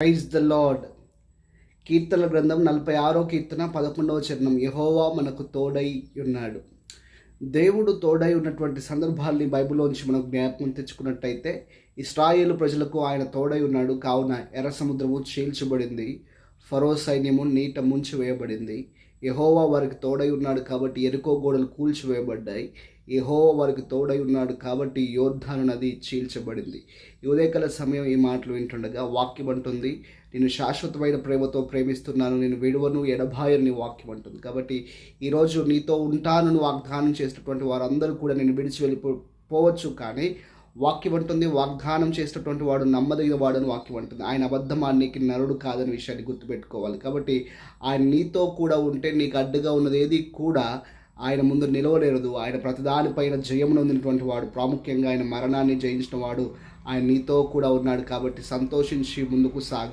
Praise the lord. కీర్తనల గ్రంథం 46వ కీర్తన 11వ చరణం. యెహోవా మనకు తోడై ఉన్నాడు. దేవుడు తోడై ఉన్నటువంటి సందర్భాల్ని బైబిల్లోంచి మనం జ్ఞాపకం తెచ్చుకున్నట్టయితే, ఇశ్రాయేలు ప్రజలకు ఆయన తోడై ఉన్నాడు. కావున ఎర్ర సముద్రము చీల్చబడింది, ఫరో సైన్యము నీట ముంచివేయబడింది. యెహోవా వారికి తోడై ఉన్నాడు కాబట్టి యెరికో గోడలు కూల్చివేయబడ్డాయి. యెహోవా వారికి తోడై ఉన్నాడు కాబట్టి యోర్దాను నది చీల్చబడింది. ఈ ఉదయకాల సమయం ఈ మాటలు వింటుండగా వాక్యం అంటుంది, నేను శాశ్వతమైన ప్రేమతో ప్రేమిస్తున్నాను, నేను విడువను ఎడబాయని వాక్యం అంటుంది. కాబట్టి ఈరోజు నీతో ఉంటానని వాగ్దానం చేసినటువంటి వారందరూ కూడా నేను విడిచి వెళ్ళిపోవచ్చు, కానీ వాక్యం అంటుంది, వాగ్దానం చేసినటువంటి వాడు నమ్మదగిన వాడని వాక్యం అంటుంది. ఆయన అబద్ధమానికి నరుడు కాదని విషయాన్ని గుర్తుపెట్టుకోవాలి. కాబట్టి ఆయన నీతో కూడా ఉంటే నీకు అడ్డుగా ఉన్నది ఏది కూడా ఆయన ముందు నిలవలేరదు. ఆయన ప్రతిదానిపైన జయమును పొందినటువంటి వాడు, ప్రాముఖ్యంగా ఆయన మరణాన్ని జయించిన వాడు ఆయన నీతో కూడా ఉన్నాడు. కాబట్టి సంతోషించి ముందుకు సాగు.